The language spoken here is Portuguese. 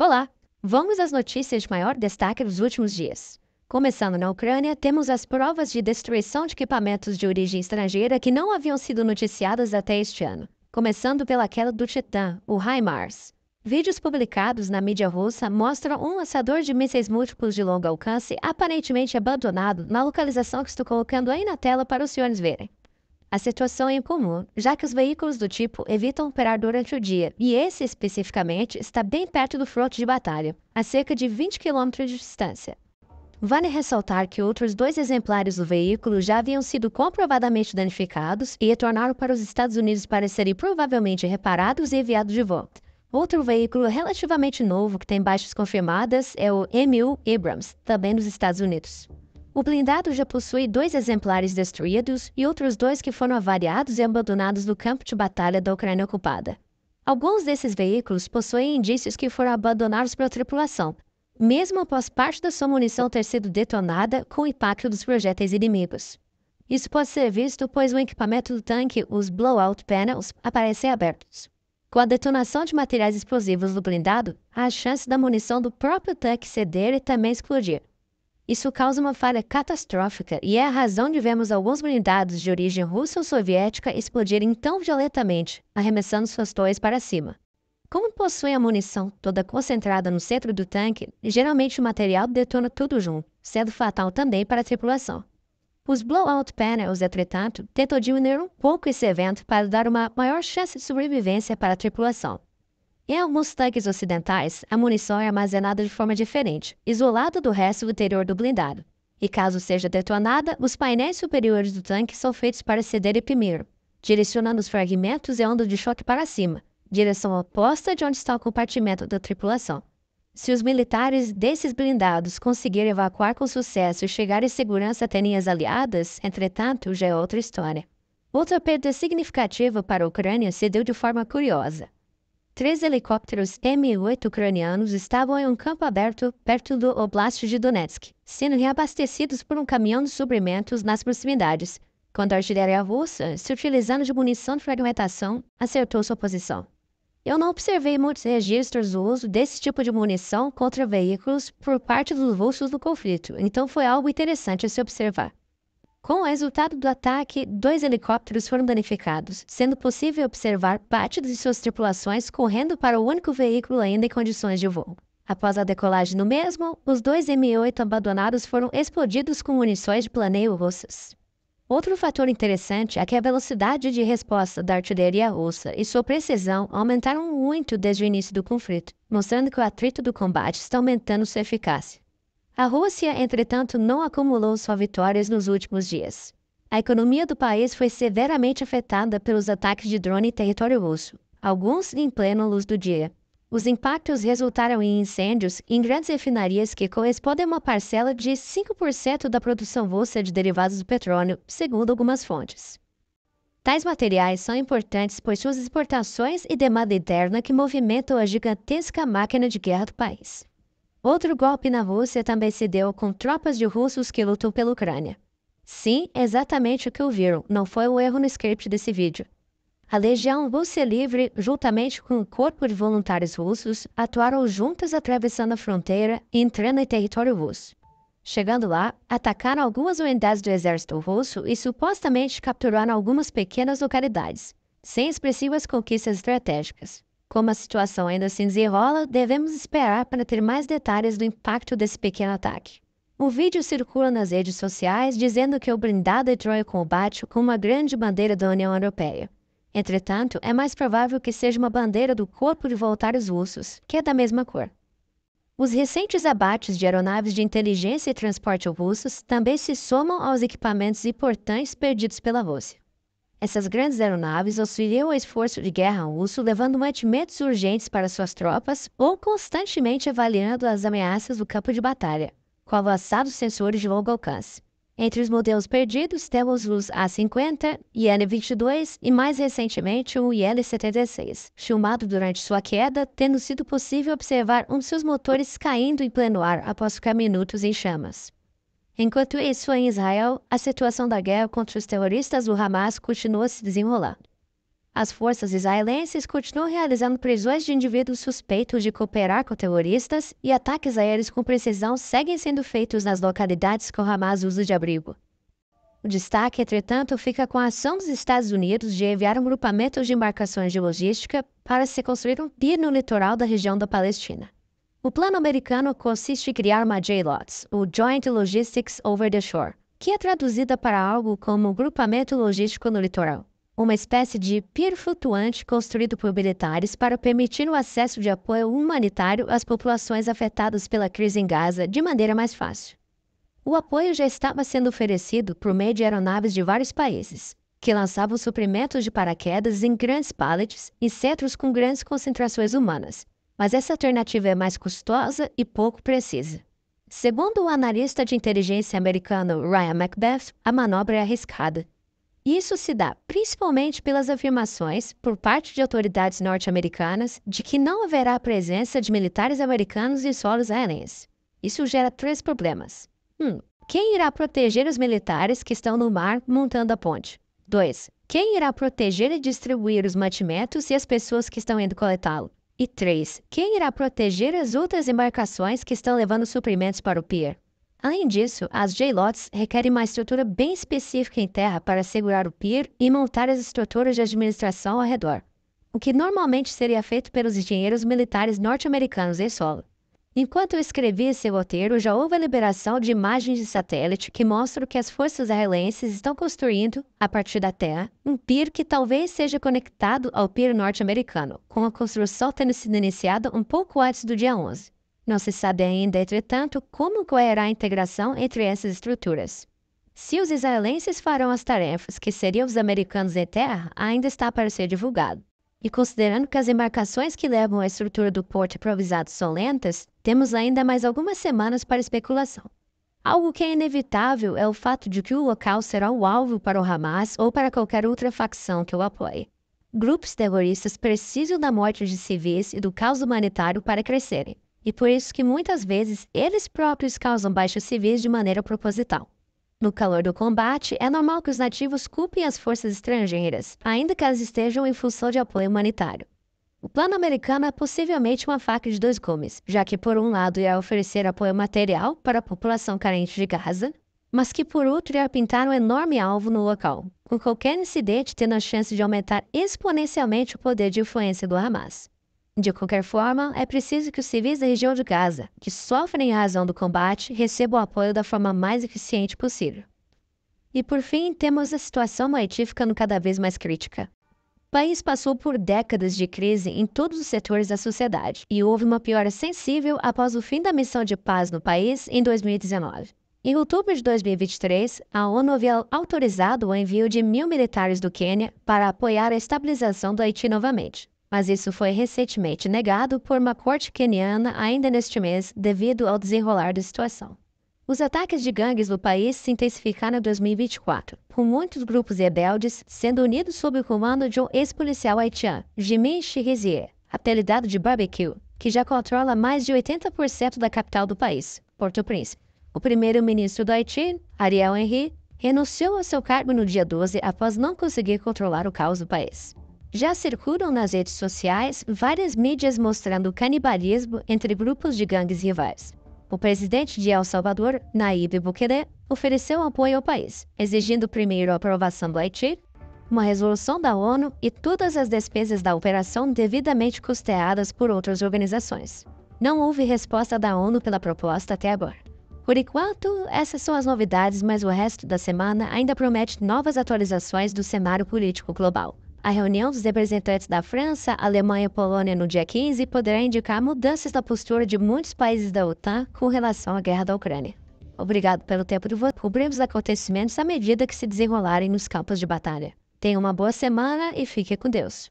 Olá! Vamos às notícias de maior destaque dos últimos dias. Começando na Ucrânia, temos as provas de destruição de equipamentos de origem estrangeira que não haviam sido noticiadas até este ano, começando pela queda do Titã, o HIMARS. Vídeos publicados na mídia russa mostram um lançador de mísseis múltiplos de longo alcance aparentemente abandonado na localização que estou colocando aí na tela para os senhores verem. A situação é incomum, já que os veículos do tipo evitam operar durante o dia, e esse especificamente está bem perto do fronte de batalha, a cerca de 20 km de distância. Vale ressaltar que outros 2 exemplares do veículo já haviam sido comprovadamente danificados e retornaram para os Estados Unidos para serem provavelmente reparados e enviados de volta. Outro veículo relativamente novo que tem baixas confirmadas é o M1 Abrams, também nos Estados Unidos. O blindado já possui 2 exemplares destruídos e outros 2 que foram avariados e abandonados no campo de batalha da Ucrânia ocupada. Alguns desses veículos possuem indícios que foram abandonados pela tripulação, mesmo após parte da sua munição ter sido detonada com o impacto dos projéteis inimigos. Isso pode ser visto pois o equipamento do tanque, os blowout panels, aparecem abertos. Com a detonação de materiais explosivos do blindado, há a chance da munição do próprio tanque ceder e também explodir. Isso causa uma falha catastrófica e é a razão de vermos alguns blindados de origem russa ou soviética explodirem tão violentamente, arremessando suas torres para cima. Como possuem a munição toda concentrada no centro do tanque, geralmente o material detona tudo junto, sendo fatal também para a tripulação. Os blowout panels, entretanto, tentam diminuir um pouco esse evento para dar uma maior chance de sobrevivência para a tripulação. Em alguns tanques ocidentais, a munição é armazenada de forma diferente, isolada do resto do interior do blindado. E caso seja detonada, os painéis superiores do tanque são feitos para cederem primeiro, direcionando os fragmentos e ondas de choque para cima, direção oposta de onde está o compartimento da tripulação. Se os militares desses blindados conseguirem evacuar com sucesso e chegar em segurança até linhas aliadas, entretanto, já é outra história. Outra perda significativa para a Ucrânia se deu de forma curiosa. 3 helicópteros Mi-8 ucranianos estavam em um campo aberto perto do Oblast de Donetsk, sendo reabastecidos por um caminhão de suprimentos nas proximidades, quando a artilharia russa, se utilizando de munição de fragmentação, acertou sua posição. Eu não observei muitos registros do uso desse tipo de munição contra veículos por parte dos russos no conflito, então foi algo interessante a se observar. Com o resultado do ataque, 2 helicópteros foram danificados, sendo possível observar parte de suas tripulações correndo para o único veículo ainda em condições de voo. Após a decolagem do mesmo, os 2 Mi-8 abandonados foram explodidos com munições de planeio russas. Outro fator interessante é que a velocidade de resposta da artilharia russa e sua precisão aumentaram muito desde o início do conflito, mostrando que o atrito do combate está aumentando sua eficácia. A Rússia, entretanto, não acumulou só vitórias nos últimos dias. A economia do país foi severamente afetada pelos ataques de drone em território russo, alguns em plena luz do dia. Os impactos resultaram em incêndios em grandes refinarias que correspondem a uma parcela de 5% da produção russa de derivados do petróleo, segundo algumas fontes. Tais materiais são importantes pois suas exportações e demanda interna que movimentam a gigantesca máquina de guerra do país. Outro golpe na Rússia também se deu com tropas de russos que lutam pela Ucrânia. Sim, exatamente o que ouviram, não foi um erro no script desse vídeo. A Legião Russa Livre, juntamente com o corpo de voluntários russos, atuaram juntas atravessando a fronteira e entrando em território russo. Chegando lá, atacaram algumas unidades do exército russo e supostamente capturaram algumas pequenas localidades, sem expressivas conquistas estratégicas. Como a situação ainda se desenrola, devemos esperar para ter mais detalhes do impacto desse pequeno ataque. O vídeo circula nas redes sociais dizendo que o blindado entrou em combate com uma grande bandeira da União Europeia. Entretanto, é mais provável que seja uma bandeira do Corpo de Voluntários Russos, que é da mesma cor. Os recentes abates de aeronaves de inteligência e transporte russos também se somam aos equipamentos importantes perdidos pela Rússia. Essas grandes aeronaves auxiliam o esforço de guerra russo, levando mantimentos urgentes para suas tropas ou constantemente avaliando as ameaças do campo de batalha, com avançados sensores de longo alcance. Entre os modelos perdidos temos os A-50, IL-22 e, mais recentemente, o IL-76, filmado durante sua queda, tendo sido possível observar um de seus motores caindo em pleno ar após ficar minutos em chamas. Enquanto isso, em Israel, a situação da guerra contra os terroristas do Hamas continua se desenrolando. As forças israelenses continuam realizando prisões de indivíduos suspeitos de cooperar com terroristas e ataques aéreos com precisão seguem sendo feitos nas localidades que o Hamas usa de abrigo. O destaque, entretanto, fica com a ação dos Estados Unidos de enviar um grupamento de embarcações de logística para se construir um pier no litoral da região da Palestina. O plano americano consiste em criar uma JLOTS, o Joint Logistics Over the Shore, que é traduzida para algo como grupamento logístico no litoral, uma espécie de pier flutuante construído por militares para permitir o acesso de apoio humanitário às populações afetadas pela crise em Gaza de maneira mais fácil. O apoio já estava sendo oferecido por meio de aeronaves de vários países, que lançavam suprimentos de paraquedas em grandes pallets e centros com grandes concentrações humanas, mas essa alternativa é mais custosa e pouco precisa. Segundo o analista de inteligência americano Ryan Macbeth, a manobra é arriscada. Isso se dá principalmente pelas afirmações, por parte de autoridades norte-americanas, de que não haverá a presença de militares americanos em solo israelense. Isso gera 3 problemas. 1. Quem irá proteger os militares que estão no mar montando a ponte? 2. Quem irá proteger e distribuir os mantimentos e as pessoas que estão indo coletá-lo? E 3. Quem irá proteger as outras embarcações que estão levando suprimentos para o pier? Além disso, as JLOTs requerem uma estrutura bem específica em terra para segurar o pier e montar as estruturas de administração ao redor, o que normalmente seria feito pelos engenheiros militares norte-americanos em solo. Enquanto eu escrevi esse roteiro, já houve a liberação de imagens de satélite que mostram que as forças israelenses estão construindo, a partir da terra, um pier que talvez seja conectado ao pier norte-americano, com a construção tendo sido iniciada um pouco antes do dia 11. Não se sabe ainda, entretanto, como ocorrerá a integração entre essas estruturas. Se os israelenses farão as tarefas que seriam os americanos em terra, ainda está para ser divulgado. E considerando que as embarcações que levam a estrutura do porto improvisado são lentas, temos ainda mais algumas semanas para especulação. Algo que é inevitável é o fato de que o local será o alvo para o Hamas ou para qualquer outra facção que o apoie. Grupos terroristas precisam da morte de civis e do caos humanitário para crescerem, e por isso que muitas vezes eles próprios causam baixas civis de maneira proposital. No calor do combate, é normal que os nativos culpem as forças estrangeiras, ainda que elas estejam em função de apoio humanitário. O plano americano é possivelmente uma faca de 2 gumes, já que por um lado irá oferecer apoio material para a população carente de Gaza, mas que por outro irá pintar um enorme alvo no local, com qualquer incidente tendo a chance de aumentar exponencialmente o poder de influência do Hamas. De qualquer forma, é preciso que os civis da região de Gaza, que sofrem em razão do combate, recebam o apoio da forma mais eficiente possível. E por fim, temos a situação no Haiti ficando cada vez mais crítica. O país passou por décadas de crise em todos os setores da sociedade, e houve uma piora sensível após o fim da missão de paz no país em 2019. Em outubro de 2023, a ONU havia autorizado o envio de 1.000 militares do Quênia para apoiar a estabilização do Haiti novamente. Mas isso foi recentemente negado por uma corte queniana ainda neste mês devido ao desenrolar da situação. Os ataques de gangues no país se intensificaram em 2024, com muitos grupos rebeldes sendo unidos sob o comando de um ex-policial haitiano, Jimmy Chirizier, apelidado de Barbecue, que já controla mais de 80% da capital do país, Porto-Príncipe. O primeiro-ministro do Haiti, Ariel Henry, renunciou ao seu cargo no dia 12 após não conseguir controlar o caos do país. Já circulam nas redes sociais várias mídias mostrando canibalismo entre grupos de gangues rivais. O presidente de El Salvador, Nayib Bukele, ofereceu apoio ao país, exigindo primeiro a aprovação do Haiti, uma resolução da ONU e todas as despesas da operação devidamente custeadas por outras organizações. Não houve resposta da ONU pela proposta até agora. Por enquanto, essas são as novidades, mas o resto da semana ainda promete novas atualizações do cenário político global. A reunião dos representantes da França, Alemanha e Polônia no dia 15 poderá indicar mudanças na postura de muitos países da OTAN com relação à guerra da Ucrânia. Obrigado pelo tempo de voto. Cobrimos os acontecimentos à medida que se desenrolarem nos campos de batalha. Tenha uma boa semana e fique com Deus.